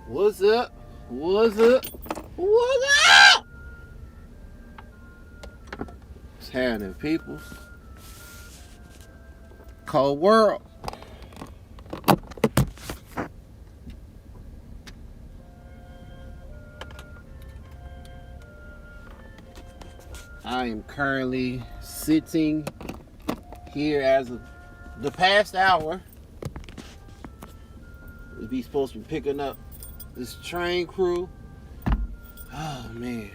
What's up? What's up? What's up? What's happening, people? Cold world. I am currently sitting here as of the past hour. We'll be supposed to be picking up this train crew. Oh man.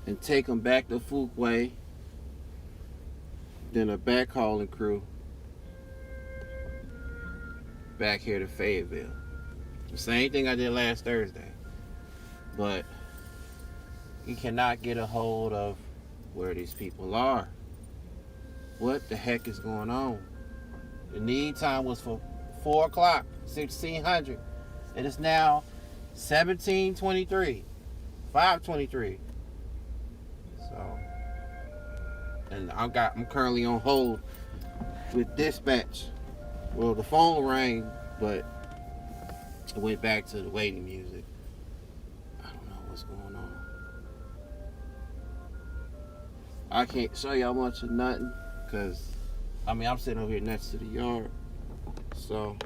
And take them back to Fuquay. Then a backhauling crew back here to Fayetteville. The same thing I did last Thursday. But you cannot get a hold of where these people are. What the heck is going on? The need time was for 4 o'clock, 1600. It is now 1723, 523. So, and I'm currently on hold with dispatch. Well, the phone rang, but it went back to the waiting music. I don't know what's going on. I can't show y'all much of nothing because, I'm sitting over here next to the yard. So,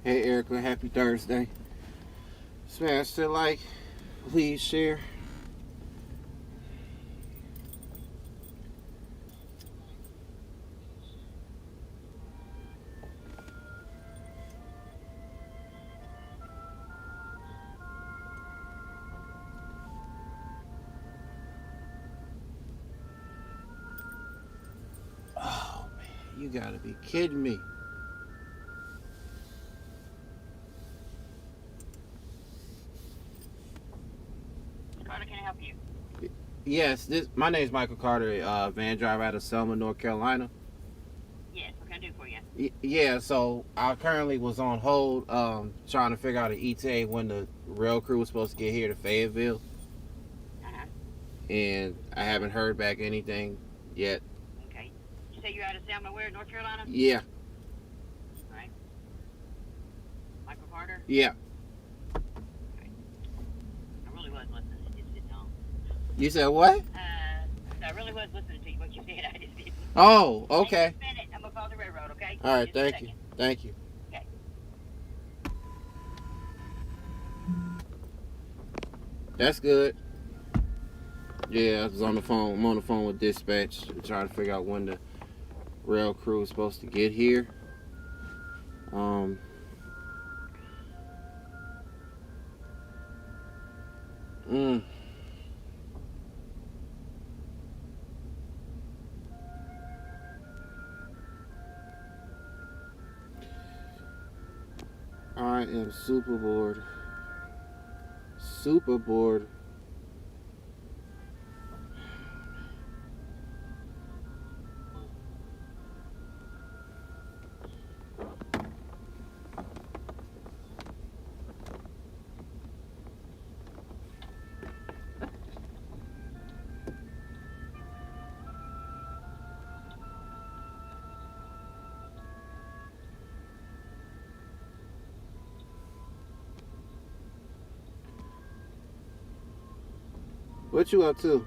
Hey Erica, happy Thursday. Smash the like, please share. Oh man, you gotta be kidding me. Carter, can I help you? Yes, my name is Michael Carter, van driver out of Selma, North Carolina. Yes, what can I do for you? Yeah, so I currently was on hold trying to figure out an ETA when the rail crew was supposed to get here to Fayetteville. Uh-huh. And I haven't heard back anything yet. Okay. You say you're out of Selma, where, North Carolina? Yeah. All right. Michael Carter? Yeah. Okay. I really was listening. I just didn't know. You said what? I really was listening to you, what you said. I just didn't. Oh, okay. I'm going to call the railroad, okay? All right, just thank you. Thank you. Okay. That's good. Yeah, I was on the phone. I'm on the phone with dispatch trying to figure out when the rail crew is supposed to get here. I am super bored. Super bored. What you up to?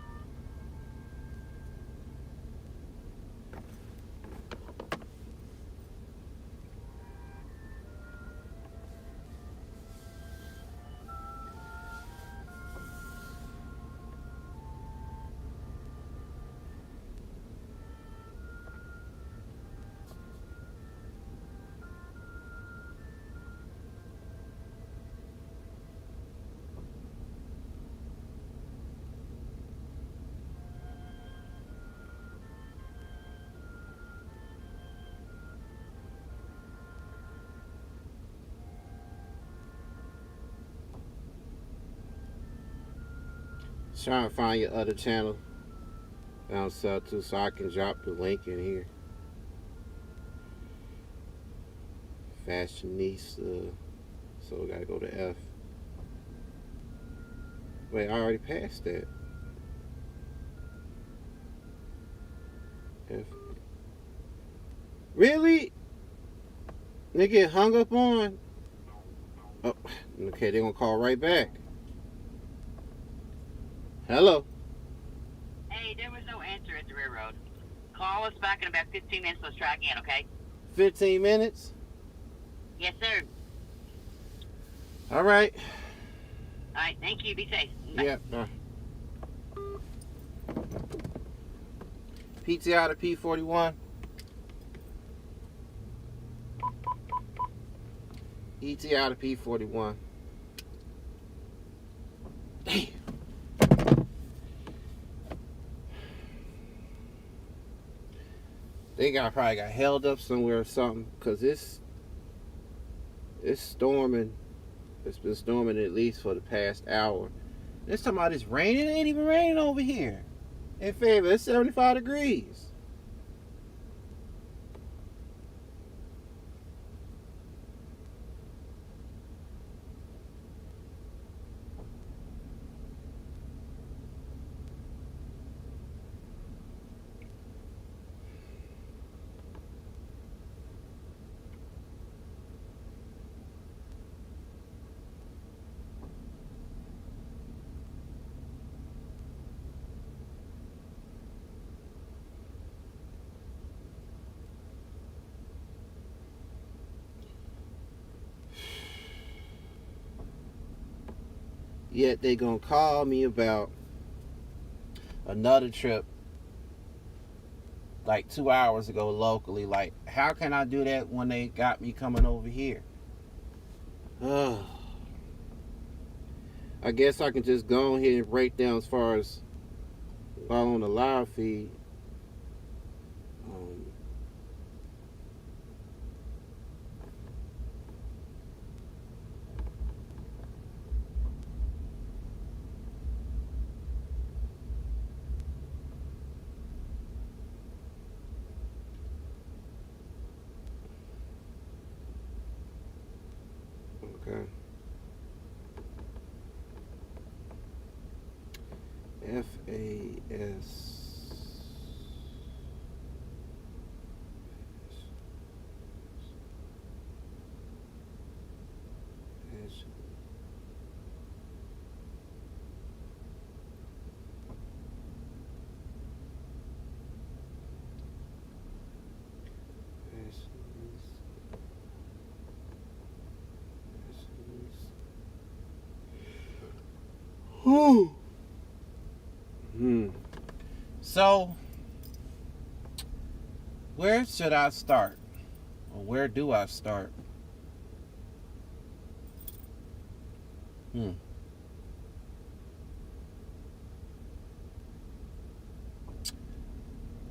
Trying to find your other channel down south too, so I can drop the link in here. Fashionista. So we gotta go to F. Wait, I already passed that. F. Really? They get hung up on? Oh, okay, they're gonna call right back. Hello. Hey, there was no answer at the railroad. Call us back in about 15 minutes. Let's try again, okay? 15 minutes? Yes, sir. All right. All right, thank you. Be safe. Bye. Yep. PTI to P41. ETI to P41. Damn. They probably got held up somewhere or something, because it's storming. It's been storming at least for the past hour. This talking about it's raining. It ain't even raining over here. In Fayetteville, it's 75 degrees. Yet they gonna call me about another trip like 2 hours ago locally. Like, how can I do that when they got me coming over here? I guess I can just go ahead and break down as far as while on the live feed. Okay. FAS. So, where should I start? Or where do I start?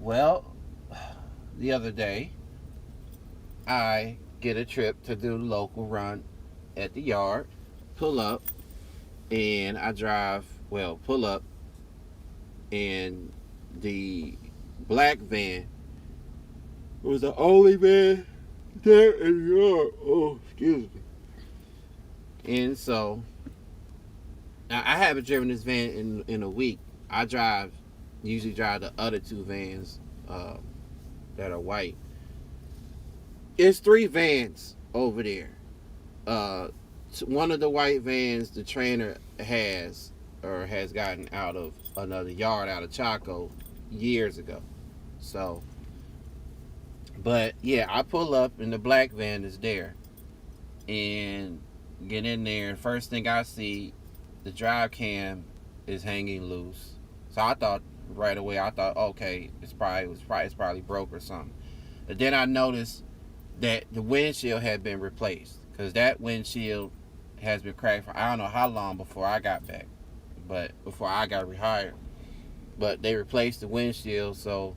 Well, the other day, I get a trip to do local run at the yard, pull up, and I pull up, and the black van was the only van there in the yard. Oh, excuse me. And so, I haven't driven this van in a week. I usually drive the other two vans that are white. It's 3 vans over there. One of the white vans the trainer has gotten out of another yard out of Chaco years ago. So, but yeah, I pull up and the black van is there and get in there, and first thing I see, the drive cam is hanging loose. So I thought right away, okay, it's probably broke or something. But then I noticed that the windshield had been replaced, because that windshield has been cracked for I don't know how long before I got back, but before I got rehired. But they replaced the windshield, so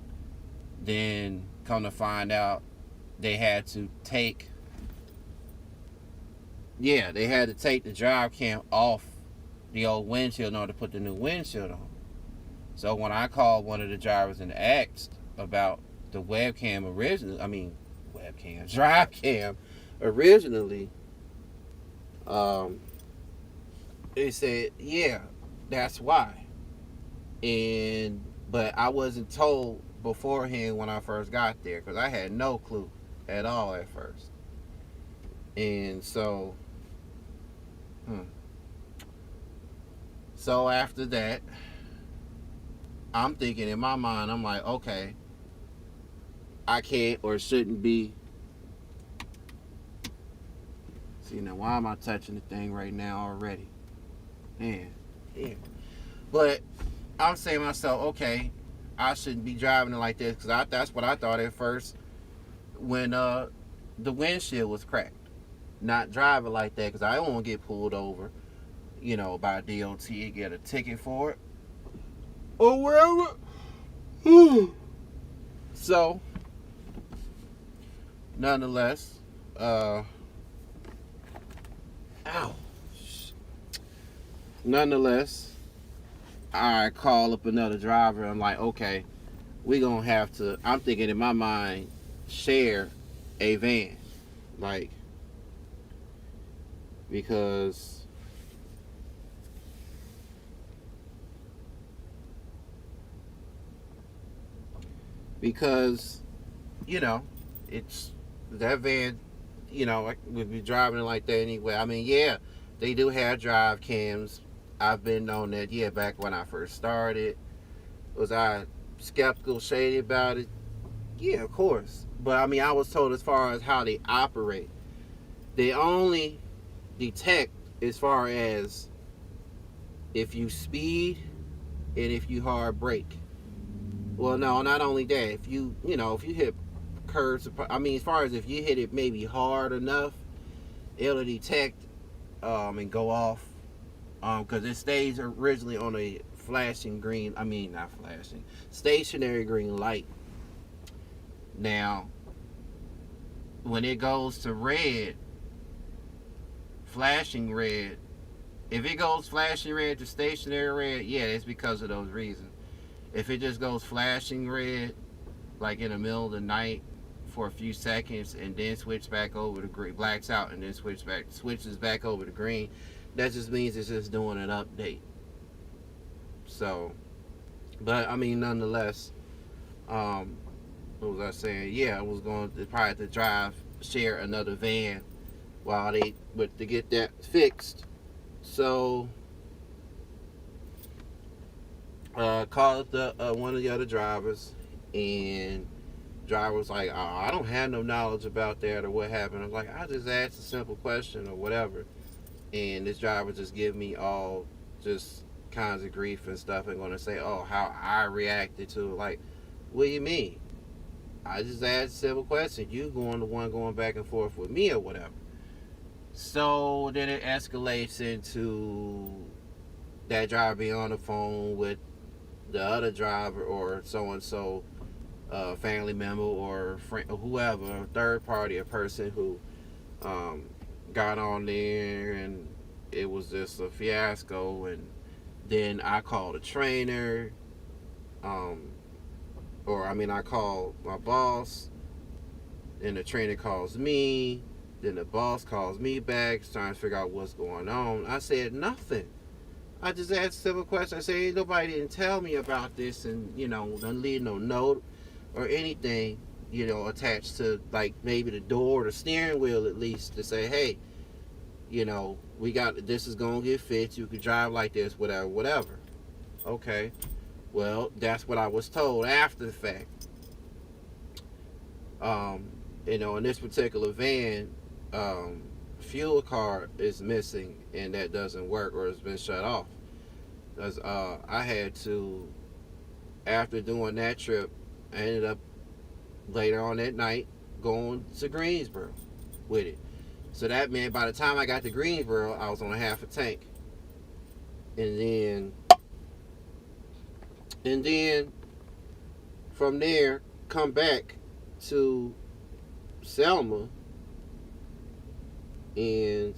then come to find out they had to take the drive cam off the old windshield in order to put the new windshield on. So when I called one of the drivers and asked about the drive cam originally, they said, yeah, that's why. But I wasn't told beforehand when I first got there, because I had no clue at all at first. And so, so after that, I'm thinking in my mind, I'm like, okay, I can't or shouldn't be. See, now why am I touching the thing right now already? Man, yeah. But I'm saying to myself, okay, I shouldn't be driving it like this, because that's what I thought at first when the windshield was cracked. Not driving like that, because I don't want to get pulled over, by DOT and get a ticket for it or wherever. So, nonetheless, I call up another driver. I'm like, okay, we gonna have to, I'm thinking in my mind, share a van. Like, because it's that van, would be driving it like that anyway. I mean, yeah, they do have drive cams. I've been on that, back when I first started. Was I skeptical, shady about it? Yeah, of course. But I mean, I was told as far as how they operate, they only detect as far as if you speed and if you hard brake. Well, no, not only that. If if you hit curves, I mean, as far as if you hit it maybe hard enough, it'll detect and go off because it stays originally on a flashing green. I mean, not flashing, stationary green light. Now, when it goes to red, flashing red, if it goes flashing red to stationary red, yeah, it's because of those reasons. If it just goes flashing red, like in the middle of the night for a few seconds and then switch back over to green, blacks out and then switches back over to green, that just means it's just doing an update. So, but I mean, nonetheless, what was I saying? Yeah, I was going to probably have to share another van while to get that fixed. So, called the one of the other drivers, and driver was like, "Oh, I don't have no knowledge about that or what happened." I was like, "I just asked a simple question or whatever," and this driver just give me all just kinds of grief and stuff and going to say, "Oh, how I reacted to it." Like, what do you mean? I just asked a simple question. You the one going back and forth with me or whatever. So then it escalates into that driver being on the phone with the other driver or so and so, family member or friend or whoever, third party, a person who got on there, and it was just a fiasco. And then I called a trainer, I called my boss, and the trainer calls me. Then the boss calls me back, trying to figure out what's going on. I said nothing. I just asked a simple question. I said, "Ain't nobody didn't tell me about this," and don't leave no note or anything, attached to like maybe the door or the steering wheel at least to say, "Hey, we got this is gonna get fixed. You can drive like this, whatever, whatever." Okay. Well, that's what I was told after the fact. In this particular van, fuel card is missing and that doesn't work or it's been shut off. Because I had to, after doing that trip, I ended up later on that night going to Greensboro with it. So that meant by the time I got to Greensboro, I was on a half a tank. And then from there, come back to Selma and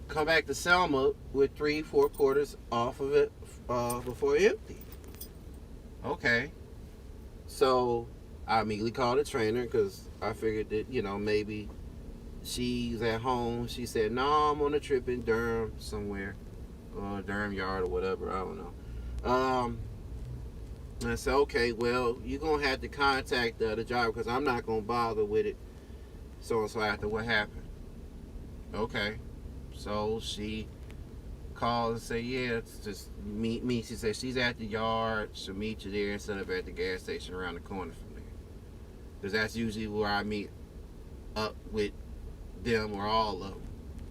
come back to Selma with 3-4 quarters off of it before it emptied. Okay. So I immediately called the trainer because I figured that, maybe she's at home. She said, "No, I'm on a trip in Durham somewhere. Durham Yard or whatever. I don't know." And I said, "Okay, well, you're going to have to contact the other driver because I'm not going to bother with it." So after what happened. Okay. So she called and said, "Yeah, it's just meet me." She said she's at the yard. She'll meet you there instead of at the gas station around the corner from there. Because that's usually where I meet up with them or all of them.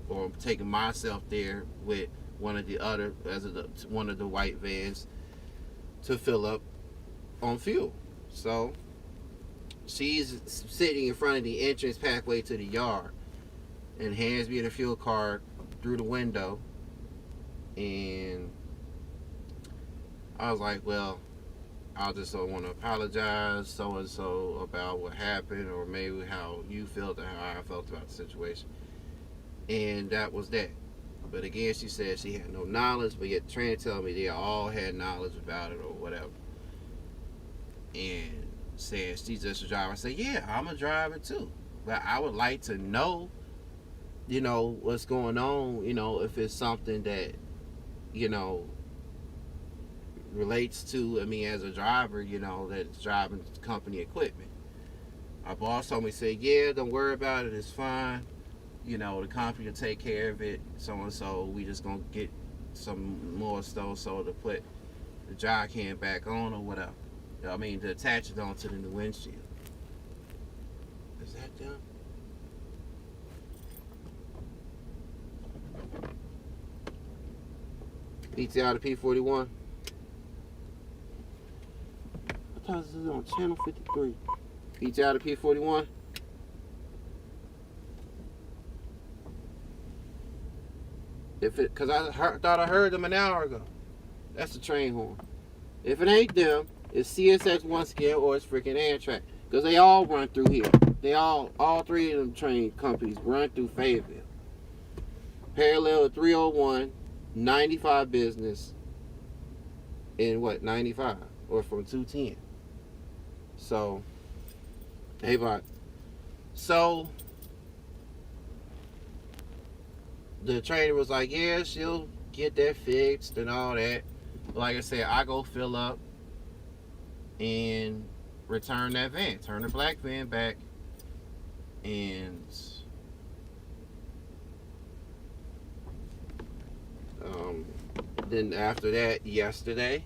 Or taking myself there with one of the white vans to fill up on fuel. So she's sitting in front of the entrance pathway to the yard and hands me the fuel card through the window. And I was like, "Well, I just want to apologize so and so about what happened, or maybe how you felt or how I felt about the situation." And that was that. But again, she said she had no knowledge, but yet trying to tell me they all had knowledge about it or whatever. And said she's just a driver. I said, "Yeah, I'm a driver too, but I would like to know, what's going on. If it's something that, relates to me as a driver, that's driving company equipment." Our boss told me, said, "Yeah, don't worry about it. It's fine. The company will take care of it. So and so. We just gonna get some more so to put the dry can back on or whatever. I mean, to attach it onto the new windshield. Is that them? PTI to P41. I thought this was on channel 53. PTI to P41. Cause thought I heard them an hour ago. That's the train horn. If it ain't them, it's CSX once again or it's freaking Amtrak. Cause they all run through here. All three of them train companies run through Fayetteville. Parallel to 301, 95 business, and 95 or from 210. So, hey, bot. So the trainer was like, yeah, she'll get that fixed and all that. Like I said, I go fill up and return that van, turn the black van back, and then after that, yesterday,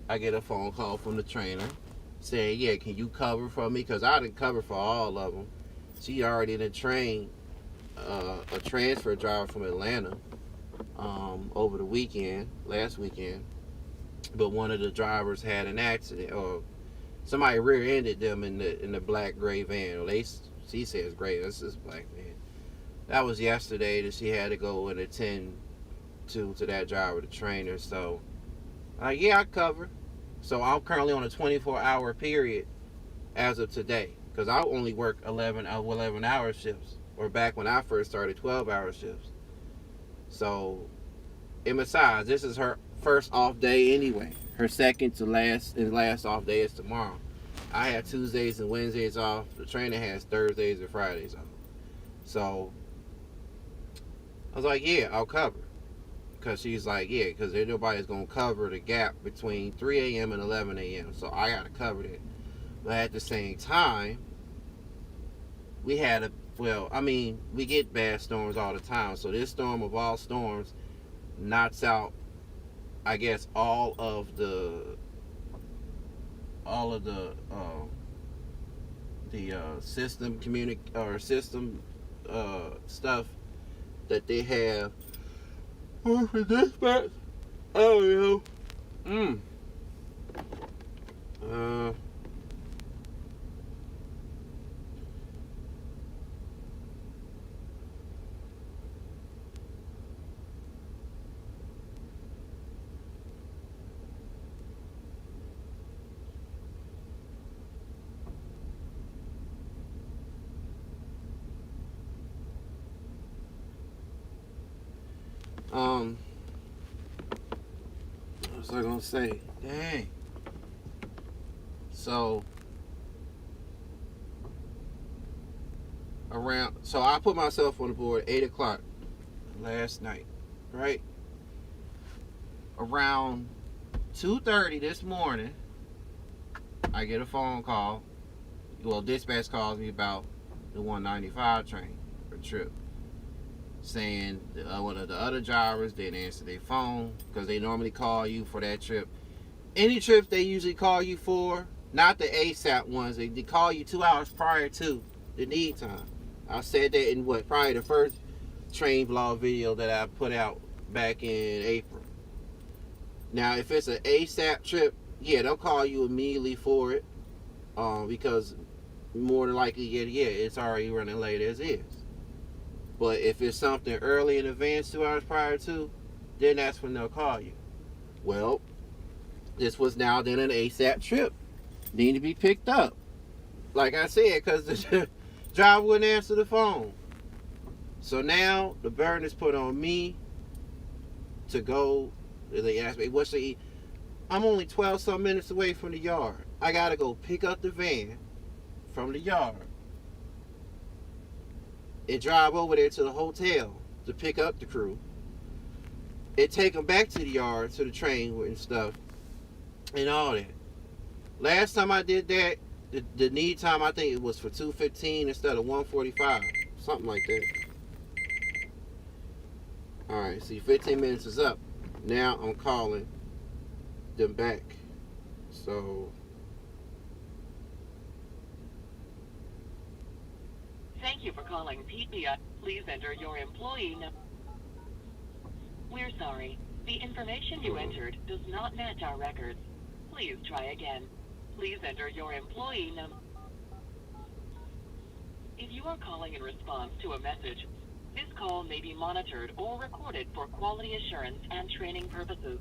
I get a phone call from the trainer saying, yeah, can you cover for me? Because I didn't cover for all of them. She already done trained a transfer driver from Atlanta over the weekend, last weekend. But one of the drivers had an accident, or somebody rear-ended them in the black gray van. Or she says gray, this is black van. That was yesterday that she had to go and attend to that driver, the trainer. So, yeah, I cover. So I'm currently on a 24-hour period as of today, because I only work 11-hour shifts, or back when I first started, 12-hour shifts. So, and besides, this is her first off day anyway. Her second to last, and last off day is tomorrow. I have Tuesdays and Wednesdays off. The trainer has Thursdays and Fridays off. So I was like, yeah, I'll cover. Because she's like, yeah, because nobody's going to cover the gap between 3 a.m. and 11 a.m. So I got to cover that. But at the same time, we get bad storms all the time. So this storm of all storms knocks out, I guess, all of the system stuff that they have for dispatch. Oh, yeah. What was I gonna say? Dang. So I put myself on the board at 8 o'clock last night, right? Around 2:30 this morning, I get a phone call. Well, dispatch calls me about the 195 train or trip, saying one of the other drivers didn't answer their phone, because they normally call you for that trip. Any trips they usually call you for, not the ASAP ones, they call you 2 hours prior to the need time. I said that in probably the first train vlog video that I put out back in April. Now, if it's an ASAP trip, yeah, they'll call you immediately for it, because more than likely, yeah, it's already running late as is. But if it's something early in advance, 2 hours prior to, then that's when they'll call you. Well, this was now then an ASAP trip. Need to be picked up. Like I said, because the driver wouldn't answer the phone. So now the burden is put on me to go. They ask me, what's the... I'm only 12-some minutes away from the yard. I got to go pick up the van from the yard and drive over there to the hotel to pick up the crew and take them back to the yard, to the train and stuff and all that. Last time I did that, the need time, I think it was for 2:15 instead of 1:45, something like that. All right, see, 15 minutes is up. Now I'm calling them back. So Thank you for calling PPI. Please enter your employee number. We're sorry. The information you entered does not match our records. Please try again. Please enter your employee number. If you are calling in response to a message, this call may be monitored or recorded for quality assurance and training purposes.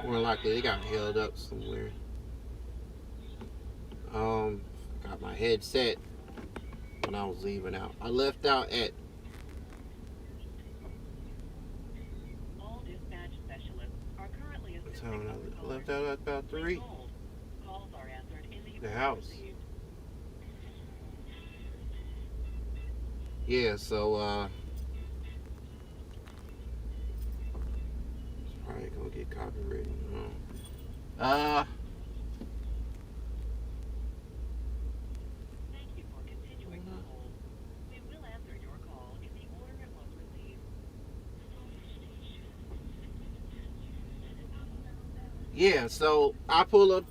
more likely they got held up somewhere. Got my headset when I was leaving out. I left out at All dispatch specialists are currently I left out at about 3. Calls are answered in The house. Yeah, so it's probably gonna get copyrighted. Thank you for continuing to hold. We will answer your call in the order it was received. Yeah, so I pull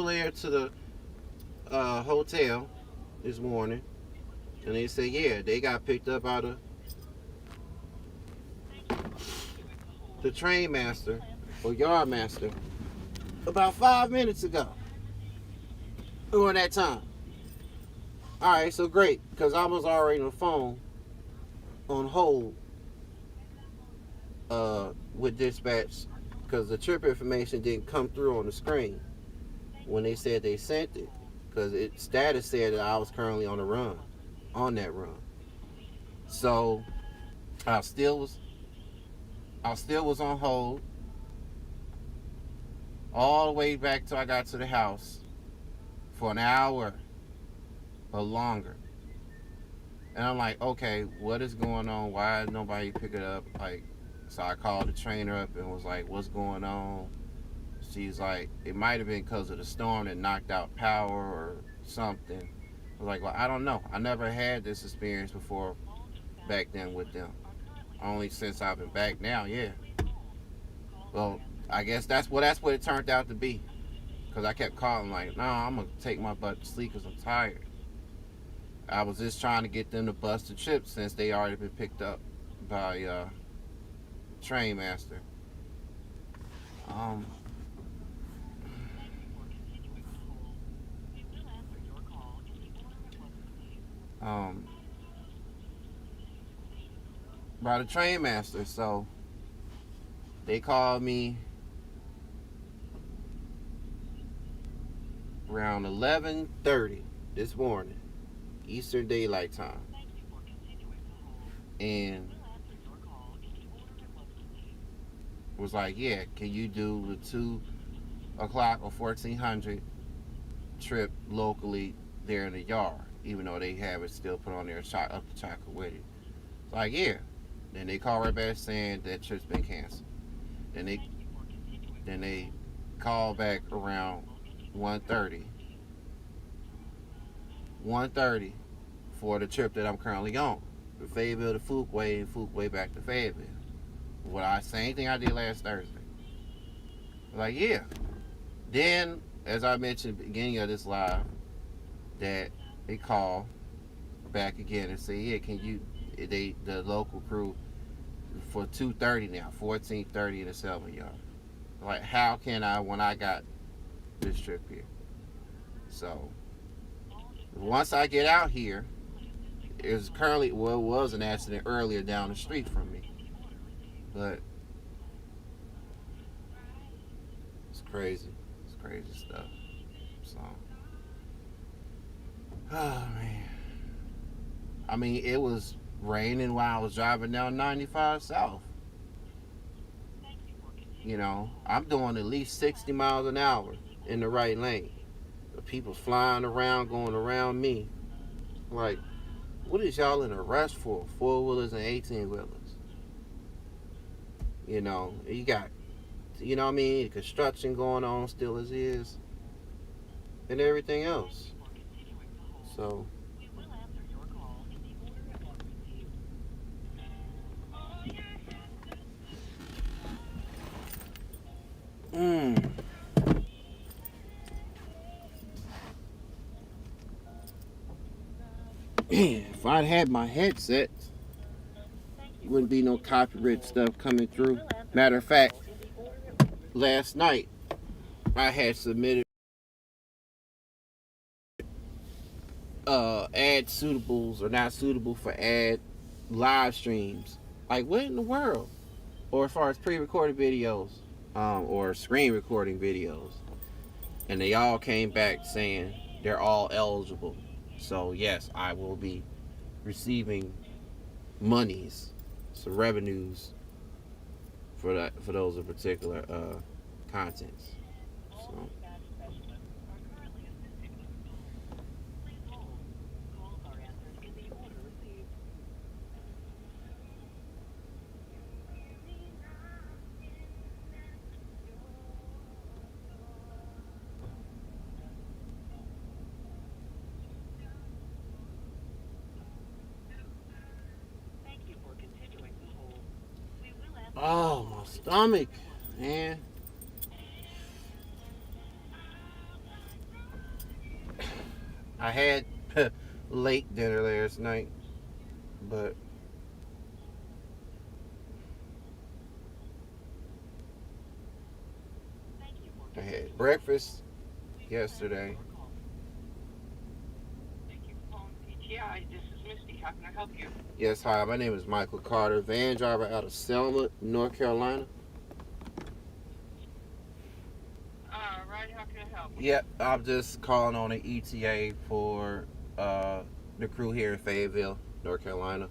there to the hotel this morning, and they say, yeah, they got picked up out of the train master or yard master about 5 minutes ago. During that time. All right, so great, because I was already on the phone on hold with dispatch because the trip information didn't come through on the screen when they said they sent it, because its status said that I was currently on that run. So I still was on hold all the way back till I got to the house for an hour or longer. And I'm like, okay, what is going on? Why did nobody pick it up? Like, so I called the trainer up and was like, what's going on? She's like, it might have been because of the storm that knocked out power or something. I was like, well, I don't know. I never had this experience before back then with them. Only since I've been back now, yeah. Well, I guess that's what it turned out to be. Because I kept calling like, nah, I'm going to take my butt to sleep because I'm tired. I was just trying to get them to bust the trip since they already been picked up by train master. By the train master. So they called me around 11:30 this morning, Eastern Daylight Time, and was like, yeah, can you do the 2 o'clock or 1400 trip locally there in the yard, even though they have it still put on there up the chocolate with it. It's like, yeah. Then they call right back saying that trip's been canceled. Then they call back around 1:30 for the trip that I'm currently on, from Fayetteville to Fuquay and Fuquay back to Fayetteville. Same thing I did last Thursday. Like, yeah. Then, as I mentioned at the beginning of this live, that they call back again and say, yeah, can you, the local crew for 2:30 now, 14:30 in the 7 yard. Like, how can I when I got this trip here? So once I get out here, it was an accident earlier down the street from me, but it's crazy stuff. So, oh man, I mean, it was raining while I was driving down 95 South. You know, I'm doing at least 60 miles an hour in the right lane. The people flying around, going around me. Like, what is y'all in a rush for? 4-wheelers and 18-wheelers. You know, you got, you know what I mean, construction going on still as is. And everything else. So, If I'd had my headset, wouldn't be no copyright stuff coming through. Matter of fact, last night I had submitted ad suitables or not suitable for ad live streams. Like, what in the world? Or as far as pre-recorded videos, or screen recording videos, and they all came back saying they're all eligible. So yes, I will be receiving monies, some revenues for that, for those in particular contents. So oh, my stomach, man. I had late dinner last night, but I had breakfast yesterday. Yeah, this is Misty. How can I help you? Yes, hi, my name is Michael Carter, van driver out of Selma, North Carolina. Right, how can I help you? Yep, I'm just calling on an ETA for the crew here in Fayetteville, North Carolina.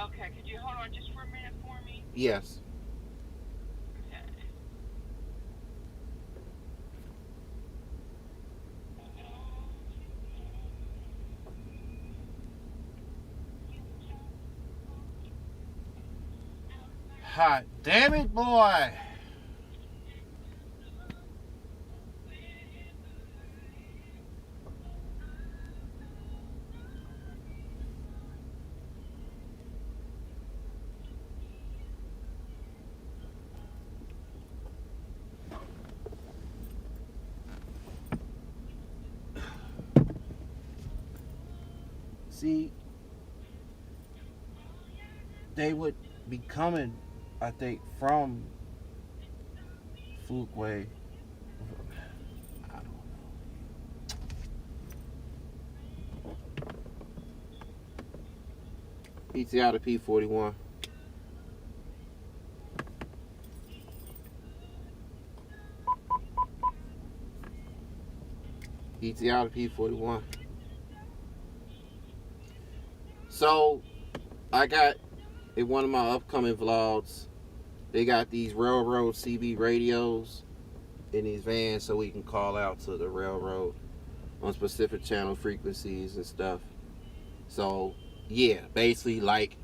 Okay, could you hold on just for a minute for me? Yes. Okay. Hot damn it, boy! See, they would be coming, I think, from Fuquay. I don't know. ETA to P41. ETA to P41. So, I got in one of my upcoming vlogs, they got these railroad CB radios in these vans so we can call out to the railroad on specific channel frequencies and stuff. So, yeah, basically like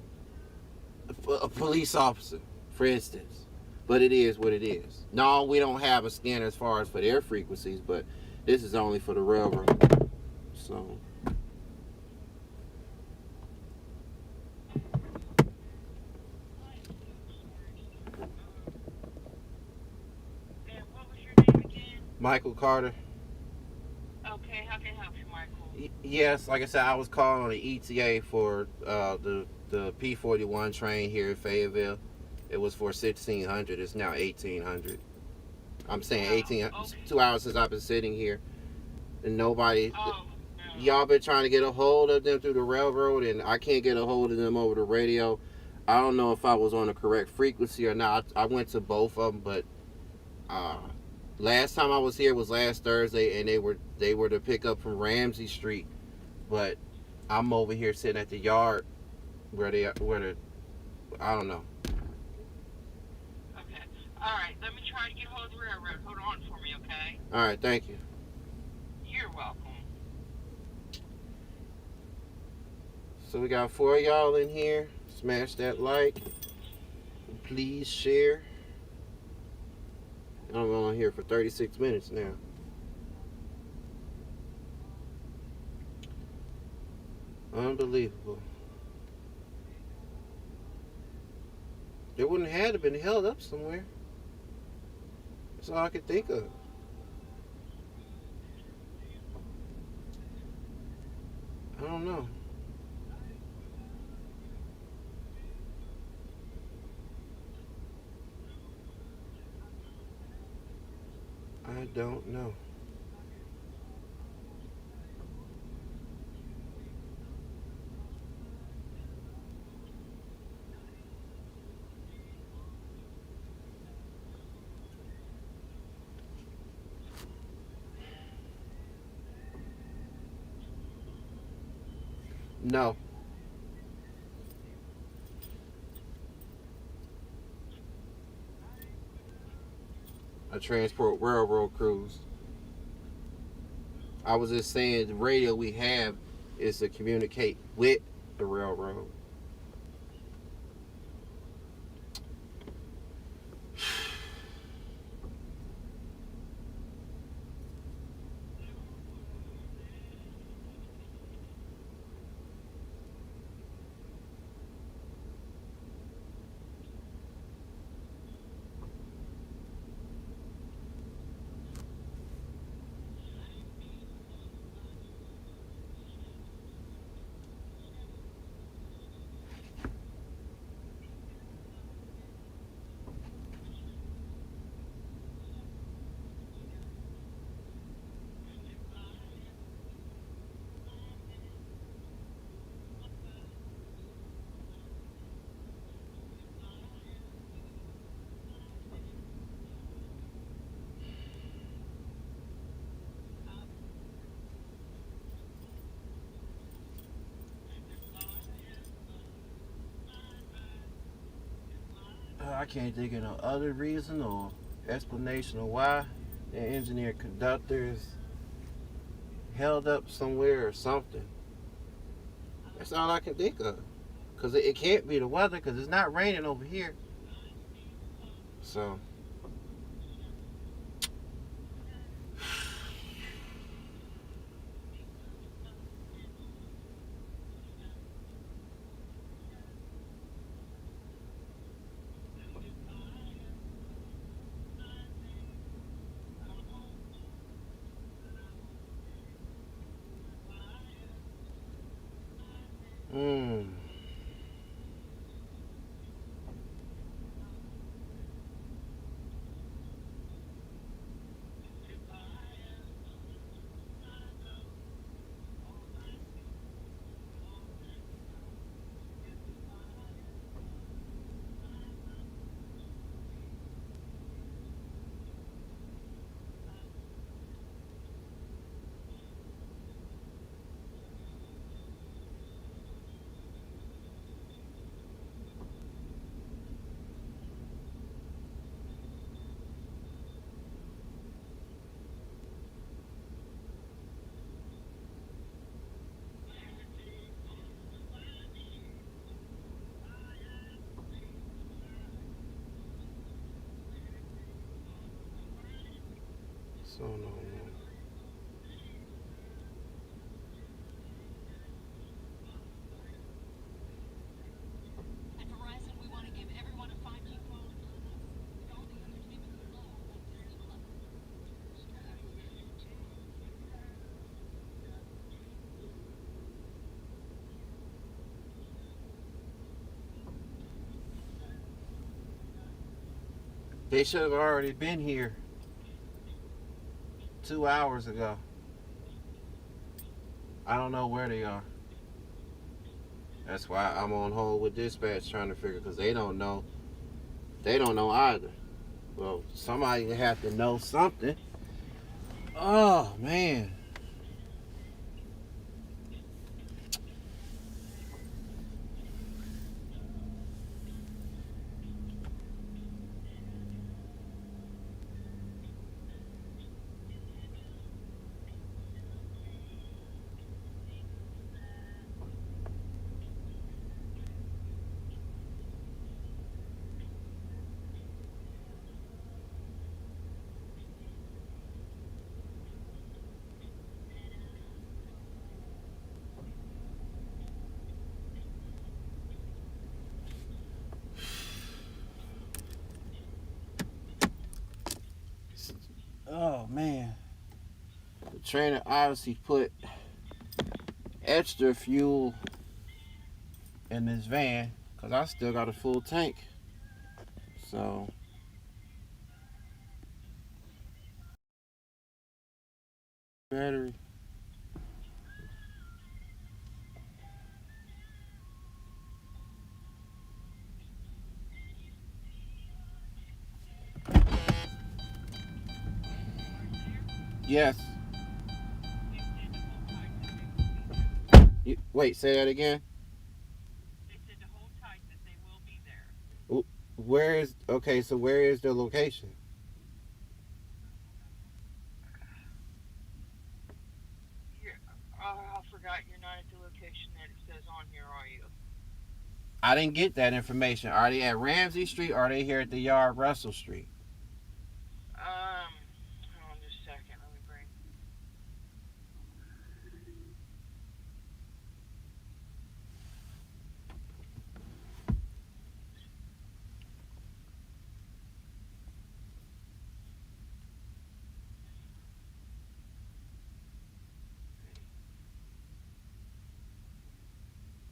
a police officer, for instance. But it is what it is. No, we don't have a scanner as far as for their frequencies, but this is only for the railroad. So, And what was your name again? Michael Carter. Okay, how can I help you, Michael? Yes, like I said, I was calling on the ETA for the P41 train here in Fayetteville. It was for 1600. It's now 1800. I'm saying 1800. Okay. 2 hours since I've been sitting here, and nobody. Oh, no. Y'all been trying to get a hold of them through the railroad, and I can't get a hold of them over the radio. I don't know if I was on the correct frequency or not. I went to both of them, but last time I was here was last Thursday, and they were to pick up from Ramsey Street, but I'm over here sitting at the yard where the I don't know. Okay. All right, let me try to get hold of the railroad. Hold on for me, okay? All right, thank you. You're welcome. So we got 4 of y'all in here. Smash that like. Please share. I'm on here for 36 minutes now. Unbelievable. It wouldn't have had to been held up somewhere. That's all I can think of. I don't know. I don't know. No. I transport railroad crews. I was just saying the radio we have is to communicate with the railroad. I can't think of no other reason or explanation of why the engineer conductor is held up somewhere or something. That's all I can think of. Because it can't be the weather because it's not raining over here. So, mmm. So, no. They should have already been here 2 hours ago. I don't know where they are. That's why I'm on hold with dispatch trying to figure because they don't know. They don't know either. Well, somebody have to know something. Oh man. Oh man. The trainer obviously put extra fuel in this van because I still got a full tank. So battery. Yes. Wait, say that again. They said to hold tight that they will be there. Where is okay? So where is the location? I forgot you're not at the location that it says on here, are you? I didn't get that information. Are they at Ramsey Street or are they here at the yard Russell Street? Hold on just a second. Let me bring.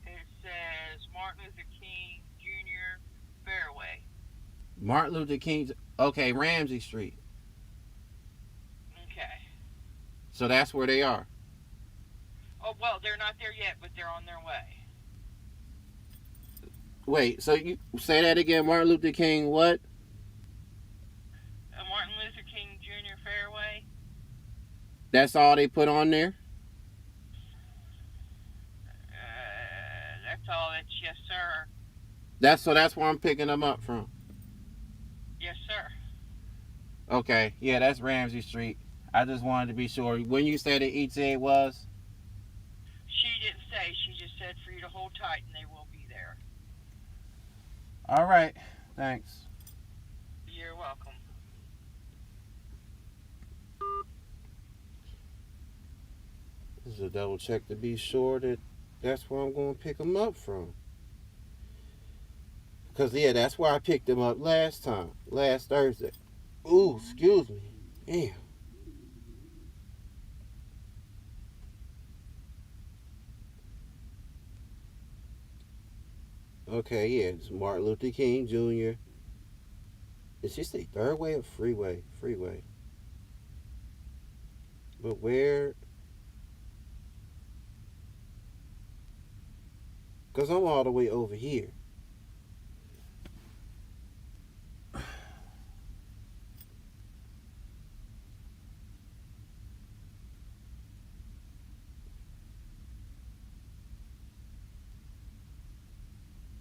It says Martin Luther King Jr. Fairway. Martin Luther King. Okay, Ramsey Street. Okay. So that's where they are. Oh, well, they're not there yet, but they're on their way. Wait, so you say that again? Martin Luther King what? Martin Luther King Jr. Fairway. That's all they put on there? That's all. That's yes, sir. That's where I'm picking them up from. Yes, sir. Okay, yeah, that's Ramsey Street. I just wanted to be sure. When you said the ETA was? She didn't say. She just said for you to hold tight, and they will be there. All right, thanks. You're welcome. This is a double check to be sure that that's where I'm going to pick them up from. Because, yeah, that's where I picked them up last Thursday. Ooh, excuse me. Damn. Okay, yeah, it's Martin Luther King Jr. Did she say third way or freeway? Freeway. But where? Because I'm all the way over here.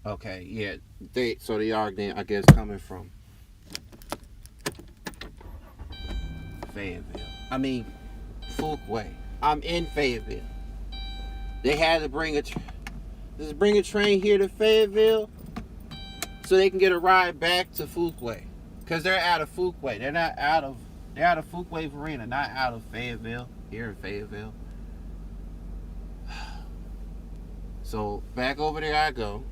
Okay, yeah. They are then I guess coming from Fayetteville. I mean Fuquay. I'm in Fayetteville. They had to bring a train here to Fayetteville so they can get a ride back to Fuquay. Cause they're out of Fuquay. They're out of Fuquay Arena, not out of Fayetteville. Here in Fayetteville. So back over there I go.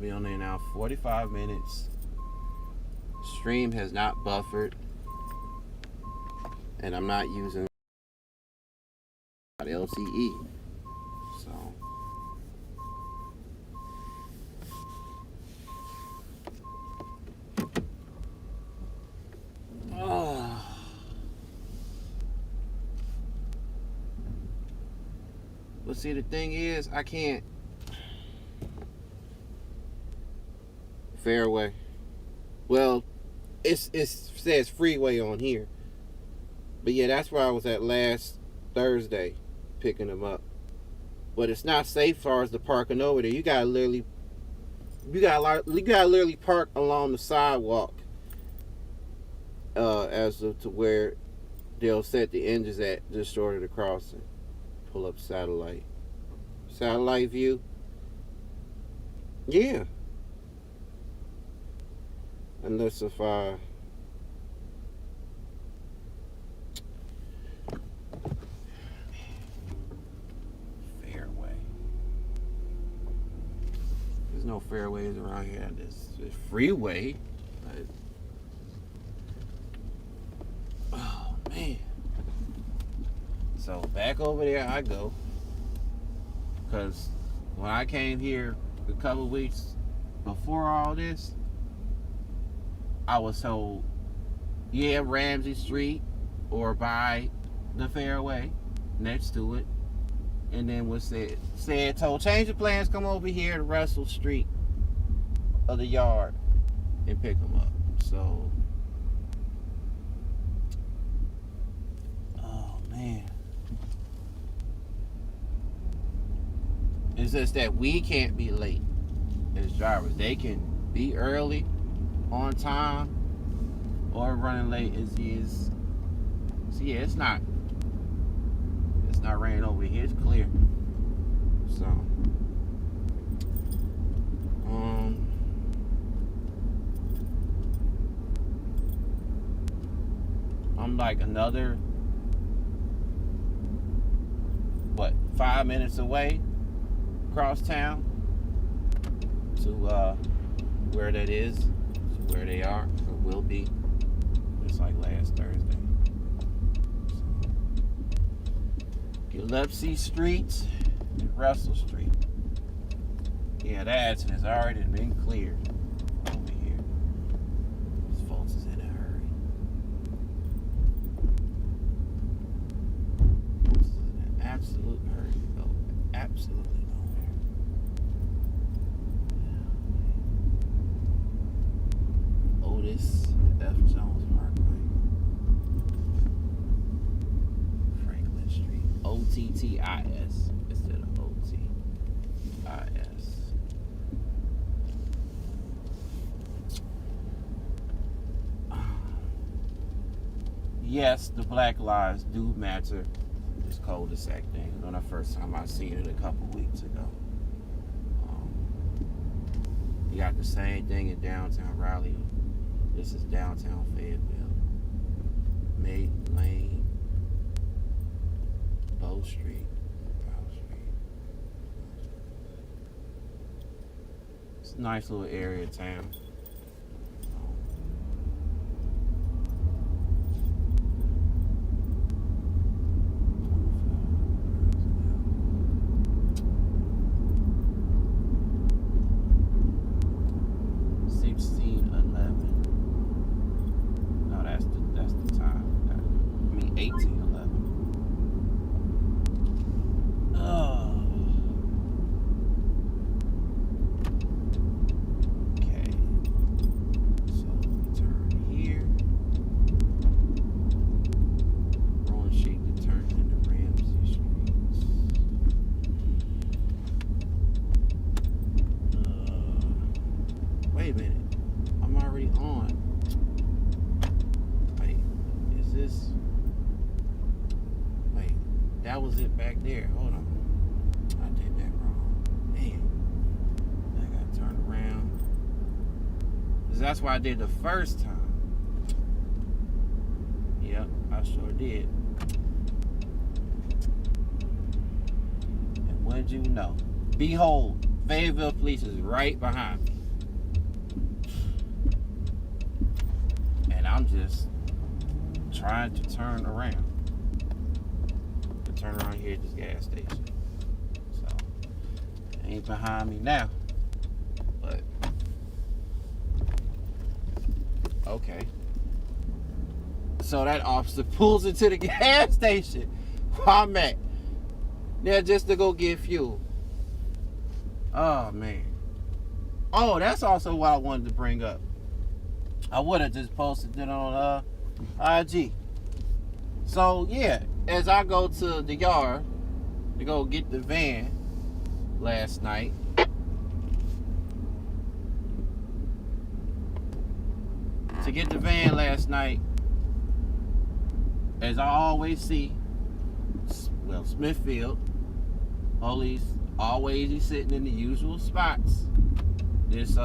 Be on there now 45 minutes. Stream has not buffered, and I'm not using LTE. So but see, the thing is, I can't. Fairway. Well, it says freeway on here. But yeah, that's where I was at last Thursday picking them up. But it's not safe as far as the parking over there. You gotta literally park along the sidewalk as to where they'll set the engines at just short of the crossing. Pull up satellite view. Yeah. Unless if I Fairway. There's no fairways around here. There's a freeway. But, oh, man. So back over there I go. Because when I came here a couple weeks before all this, I was told, yeah, Ramsey Street or by the fairway next to it. And then was told, change the plans, come over here to Russell Street of the yard and pick them up. So, oh man. It's just that we can't be late as drivers. They can be early, on time, or running late as is. So yeah, it's not raining over here, it's clear. So I'm like another 5 minutes away across town to where that is, to where they are or will be, just like last Thursday. Gillespie Street and Russell Street. Yeah, that accident has already been cleared over here. These folks is in a hurry. This is in an absolute hurry to go absolutely nowhere. Otis F. Jones Parkway. OTTIS instead of OTIS. Yes, the Black Lives do matter. This cul-de-sac thing. Not the first time I seen it a couple weeks ago. You got the same thing in downtown Raleigh. This is downtown Fayetteville. Maiden Lane. Bow Street. It's a nice little area of town. 1611. No, that's the time. I mean 1811. Okay. So we turn here. Rolling Sheep to turn into Ramsey Streets. Wait a minute. I'm already on. Wait, is this? Wait, that was it back there. Hold on. I did that wrong. Man. I gotta turn around. 'Cause that's what I did the first time. Yep, I sure did. And what did you know? Behold, Fayetteville Police is right behind me. And I'm just trying to turn around. To turn around here at this gas station. So, it ain't behind me now. But, okay. So that officer pulls into the gas station where I'm at. There just to go get fuel. Oh, man. Oh, that's also what I wanted to bring up. I would have just posted it on IG. So yeah, as I go to the yard to go get the van last night, as I always see, well, Smithfield, always he's sitting in the usual spots. This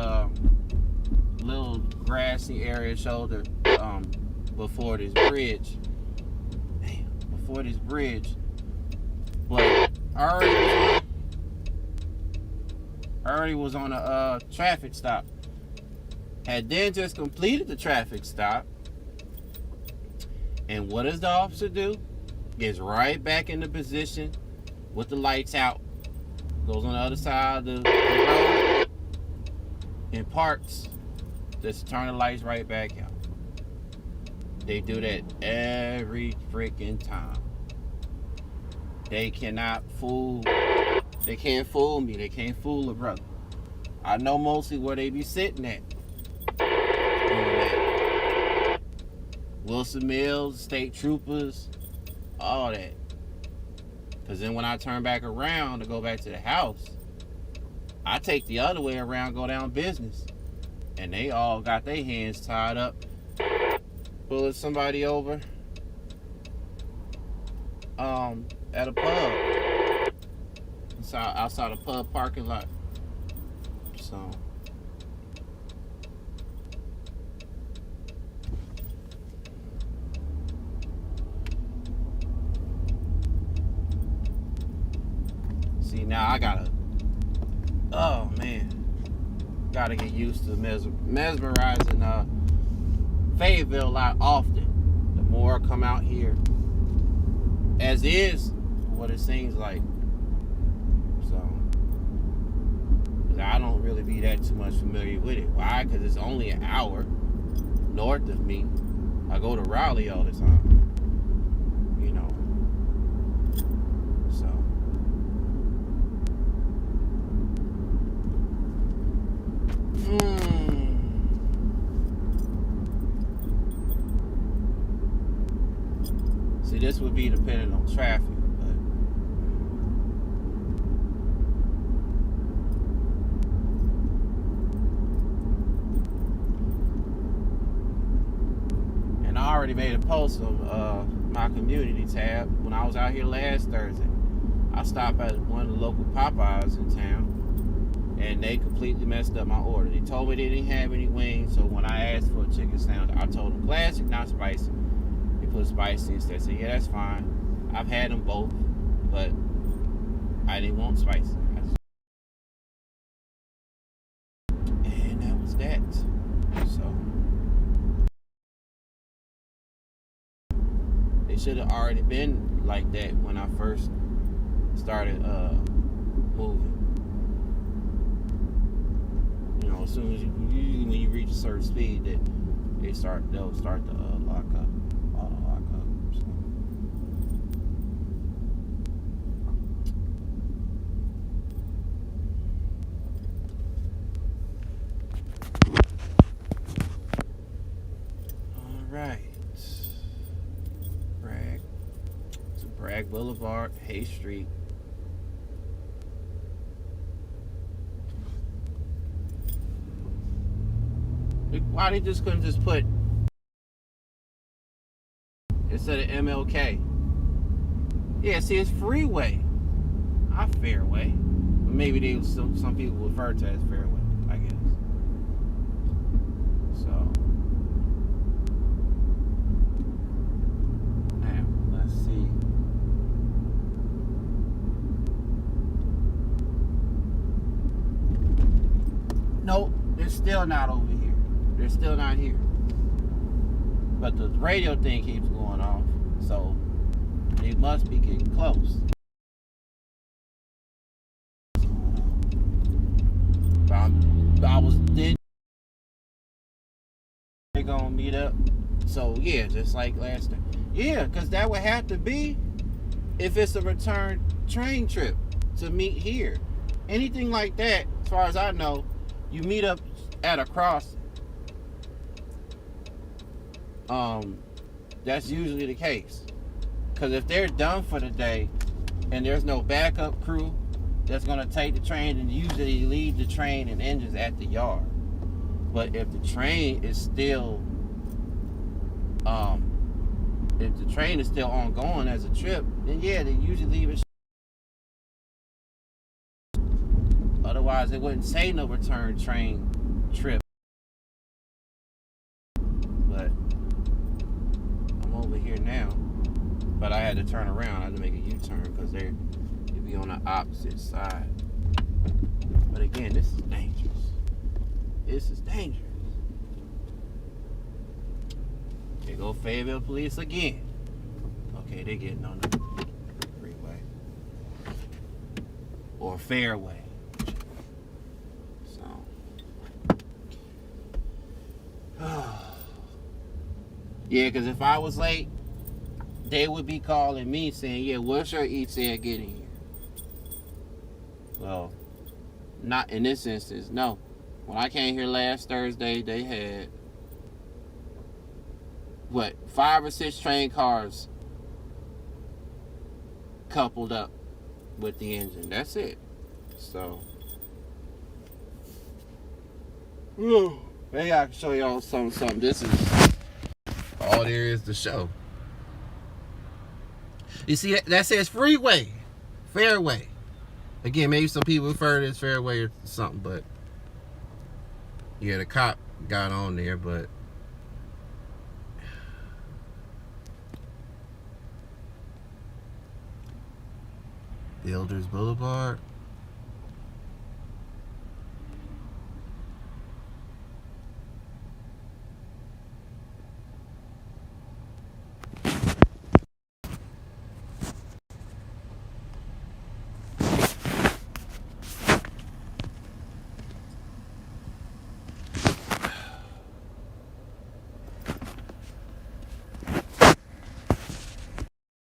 little grassy area shoulder before this bridge. Damn, before this bridge. But I already was on a traffic stop. Had then just completed the traffic stop. And what does the officer do? Gets right back into position with the lights out. Goes on the other side of the road and parks. Just turn the lights right back out. They do that every freaking time. They cannot fool. They can't fool me. They can't fool a brother. I know mostly where they be sitting at. Wilson Mills, state troopers, all that. Because then when I turn back around to go back to the house, I take the other way around, go down business. And they all got their hands tied up. Pulling somebody over at a pub. Outside a pub parking lot. So see, now I gotta, oh man, gotta get used to mesmerizing Fayetteville a lot often. The more I come out here, as is what it seems like. So I don't really be that too much familiar with it. Why? Because it's only an hour north of me. I go to Raleigh all the time, you know. So see, this would be dependent on traffic, but and I already made a post on my community tab when I was out here last Thursday. I stopped at one of the local Popeyes in town, and they completely messed up my order. They told me they didn't have any wings, so when I asked for a chicken sandwich, I told them classic, not spicy. They put spicy instead. I said, yeah, that's fine. I've had them both, but I didn't want spicy. And that was that. So it should have already been like that when I first started moving. You know, as soon as usually when you reach a certain speed, that they'll start to lock up, auto lock up. So. All right, Bragg Boulevard, Hay Street. Why they just couldn't just put instead of MLK? Yeah, see, it's freeway, not fairway. Maybe some people refer to it as fairway, I guess. So now let's see. Nope, they're still not over here. They're still not here. But the radio thing keeps going off, so they must be getting close. I was then they're gonna meet up. So yeah, just like last time. Yeah, because that would have to be if it's a return train trip to meet here. Anything like that, as far as I know, you meet up at a crossing. That's usually the case. Because if they're done for the day and there's no backup crew that's going to take the train, and usually leave the train and engines at the yard. But if the train is still ongoing as a trip, then yeah, they usually leave it. Otherwise, it wouldn't say no return train trip. But I'm over here now. But I had to turn around. I had to make a U-turn because they'd be on the opposite side. But again, this is dangerous. This is dangerous. Here go Fayetteville police again. Okay, they getting on the freeway. Or fairway. So. Yeah, because if I was late, they would be calling me saying, yeah, what's your ETA getting here? Well, not in this instance, no. When I came here last Thursday, they had, 5 or 6 train cars coupled up with the engine. That's it. So, maybe I can show y'all something. This is all there is to show. You see, that says freeway, fairway. Again, maybe some people refer to it as fairway or something, but yeah, the cop got on there, but Builders Boulevard.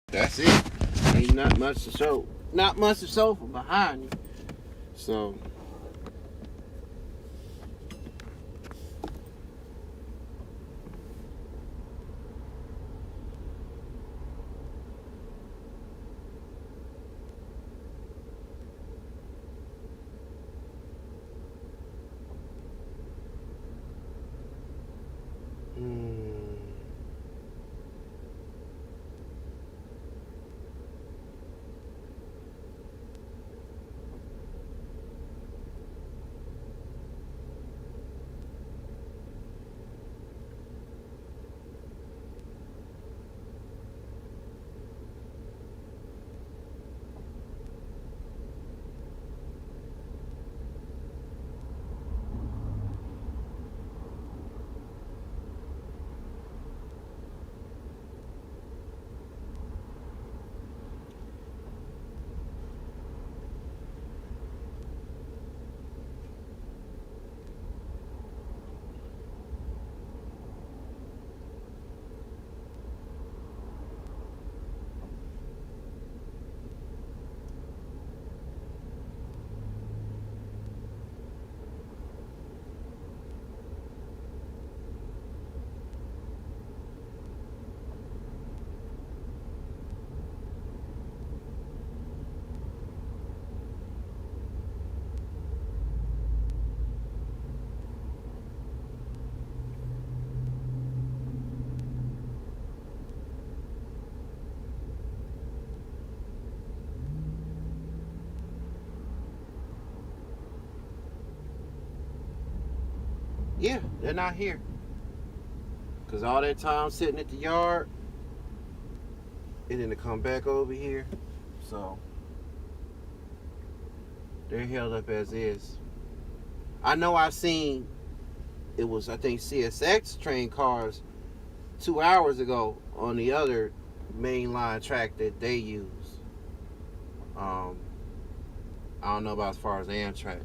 That's it. Ain't not much to show. Not much to show from behind you. So. Yeah, they're not here. Because all that time sitting at the yard, and then to come back over here. So, they're held up as is. I know I've seen, it was, I think, CSX train cars 2 hours ago on the other main line track that they use. I don't know about as far as Amtrak,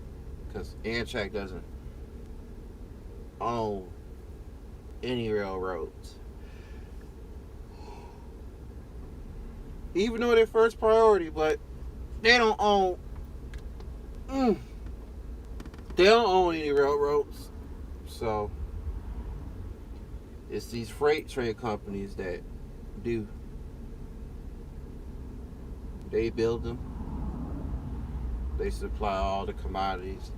because Amtrak doesn't own any railroads. Even though they're first priority, but they don't own they don't own any railroads. So it's these freight train companies that do. They build them. They supply all the commodities.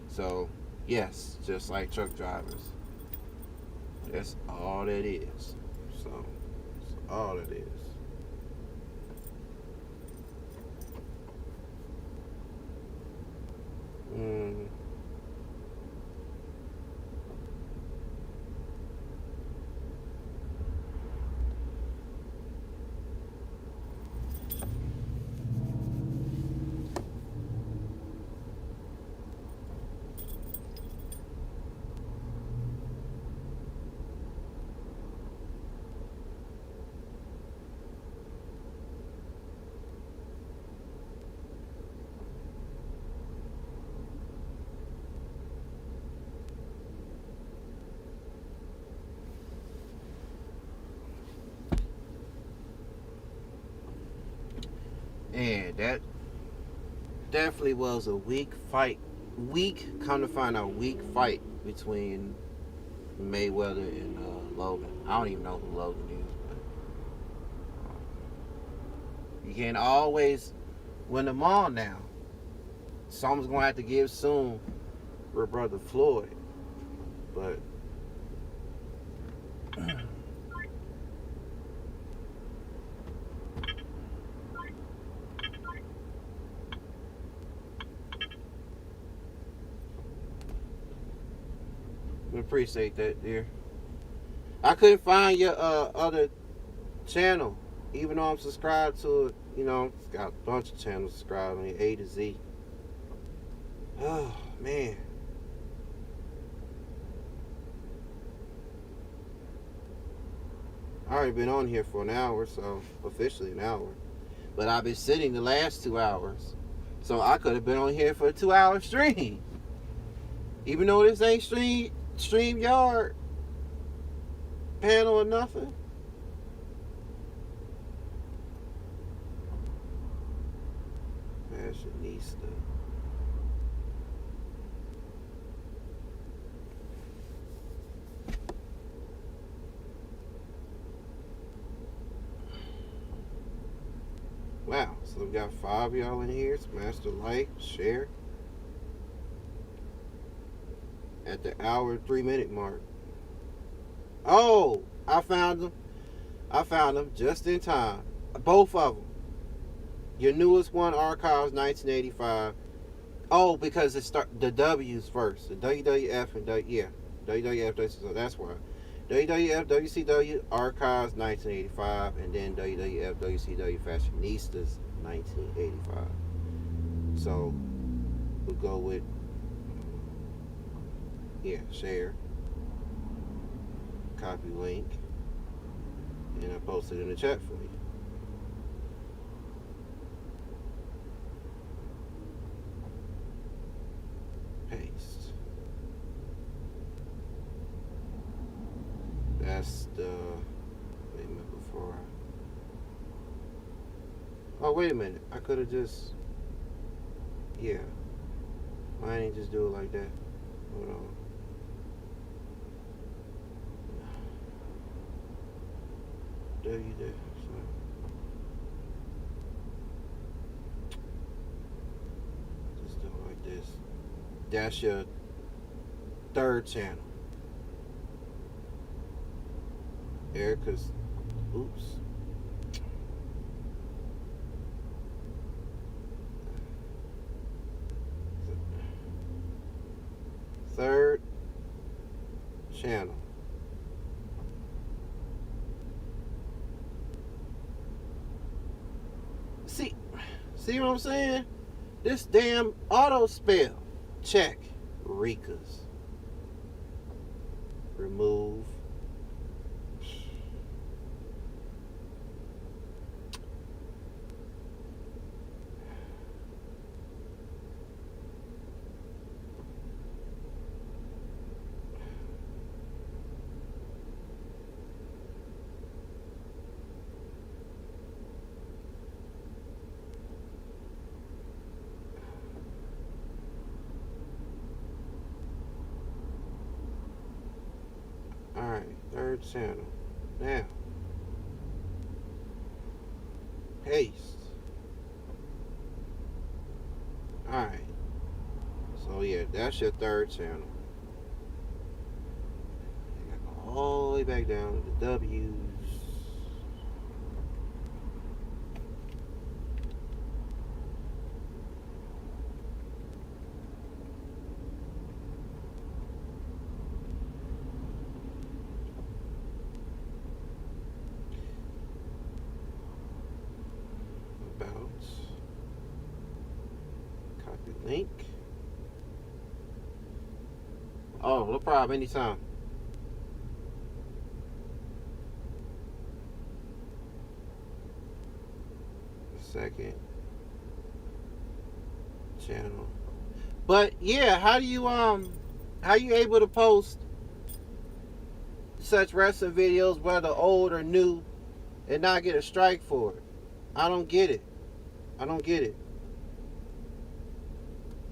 So yes, just like truck drivers. That's all that is. So that's all it is. And that definitely was a weak fight. Come to find out, weak fight between Mayweather and Logan. I don't even know who Logan is, but you can't always win them all now. Someone's gonna have to give soon for brother Floyd, but we appreciate that, dear. I couldn't find your other channel, even though I'm subscribed to it. You know, it's got a bunch of channels subscribed on A to Z. Oh man. I already been on here for an hour, so officially an hour. But I've been sitting the last 2 hours. So I could have been on here for a 2-hour stream. Even though this ain't StreamYard panel or nothing. Fashionista. Wow, so we got 5 of y'all in here. Smash the like, share. At the hour 3-minute mark. Oh, I found them. I found them just in time. Both of them. Your newest one, Archives 1985. Oh, because it the W's first. The WWF and WWF. So that's why. WWF, WCW, Archives 1985, and then WWF, WCW, Fashionistas 1985. So we'll go with, share, copy link, and I posted it in the chat for you. Paste. That's the, wait a minute before oh, wait a minute. I could have just, why didn't just do it like that? Hold on. W there. Just do it like this. That's your third channel. Erica's, oops. Third channel. See what I'm saying? This damn auto spell. Check. Rika's. Remove. Alright, third channel. Now, paste. Alright. So yeah, that's your third channel. Go all the way back down to the W's. Copy link. Oh, no problem, anytime. Second channel. But yeah, how you able to post such wrestling videos, whether old or new, and not get a strike for it? I don't get it. I don't get it.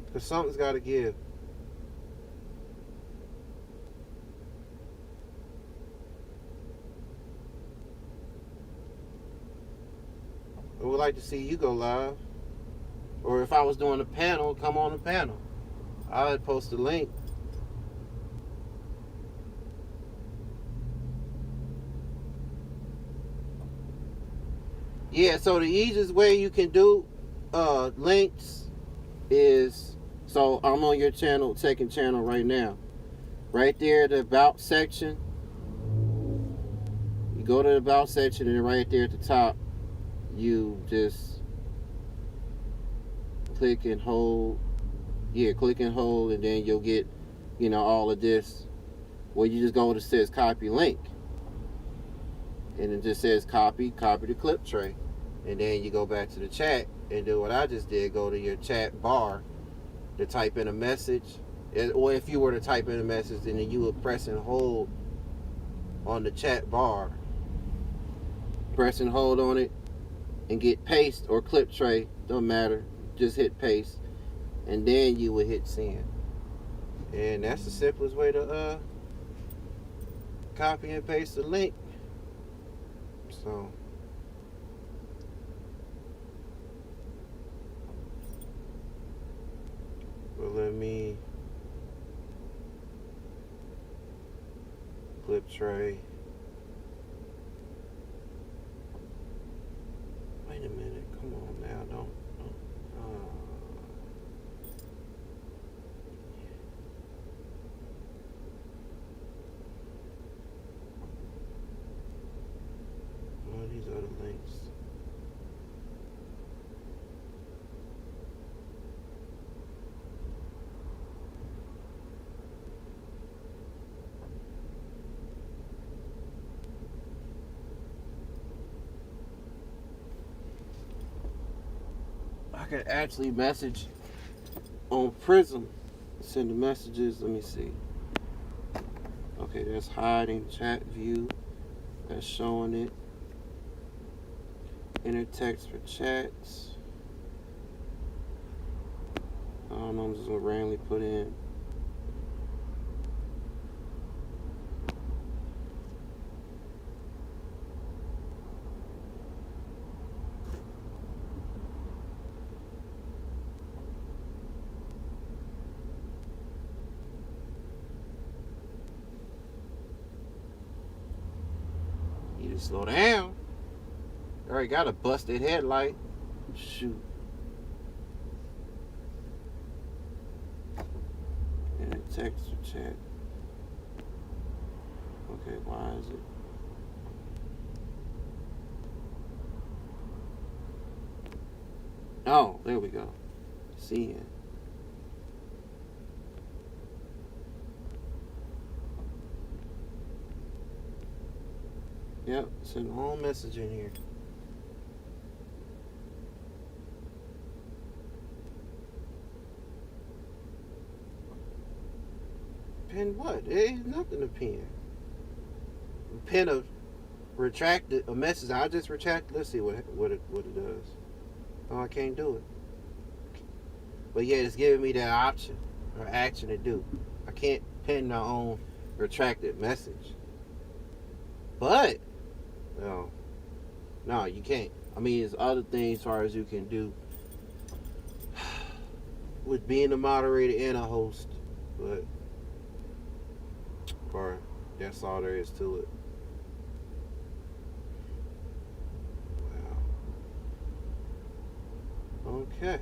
Because something's got to give. I would like to see you go live. Or if I was doing a panel, come on the panel. I would post a link. Yeah, so the easiest way you can do links is, so I'm on your channel, second channel right now. Right there, the about section. You go to the about section, and right there at the top, you just click and hold. Yeah, click and hold, and then you'll get, all of this. Well, you just go to, it says copy link. And it just says copy the clip tray. And then you go back to the chat and do what I just did. Go to your chat bar to type in a message. Or if you were to type in a message, then you would press and hold on the chat bar. Press and hold on it and get paste or clip tray. Don't matter. Just hit paste. And then you would hit send. And that's the simplest way to copy and paste the link. So well, let me clip tray. Wait a minute, come on now, don't these are the links. I could actually message on Prism. Send the messages. Let me see. Okay, that's hiding chat view. That's showing it. Enter text for chats. I don't know, I'm just gonna randomly put in. You just slow down. I already got a busted headlight. Shoot. And a text or chat. Okay, why is it? Oh, there we go. Seeing. Yep, send a whole message in here. Pin what? There ain't nothing to pin. Pin a message. I just retract. Let's see what it does. Oh, I can't do it. But yeah, it's giving me that option or action to do. I can't pin my own retracted message. But no, you can't. I mean, there's other things as far as you can do with being a moderator and a host, but that's all there is to it. Wow. Okay.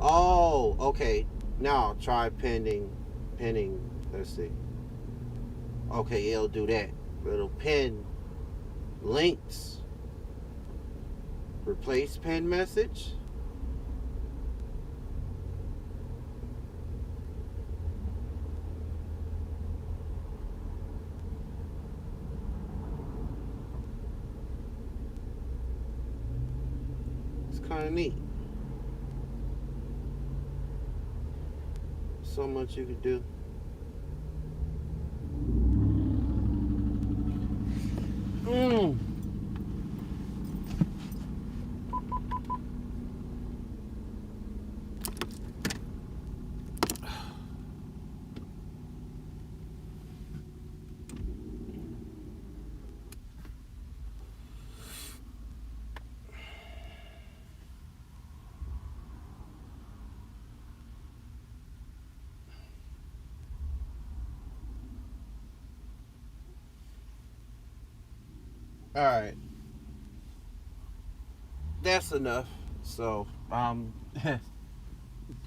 Oh, okay. Now try pinning. Let's see. Okay, it'll do that. It'll pin links. Replace pin message. It's kind of neat. So much you could do. Alright. That's enough. So,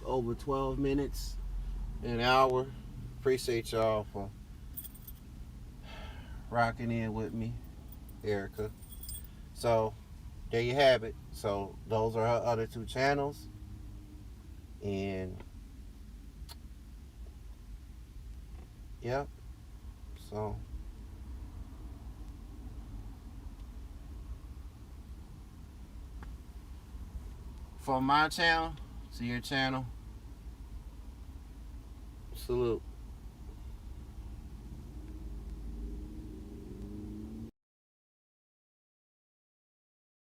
over 12 minutes, an hour. Appreciate y'all for rocking in with me, Erica. So, there you have it. So, those are her other two channels. And, yep. So, from my channel to your channel, salute.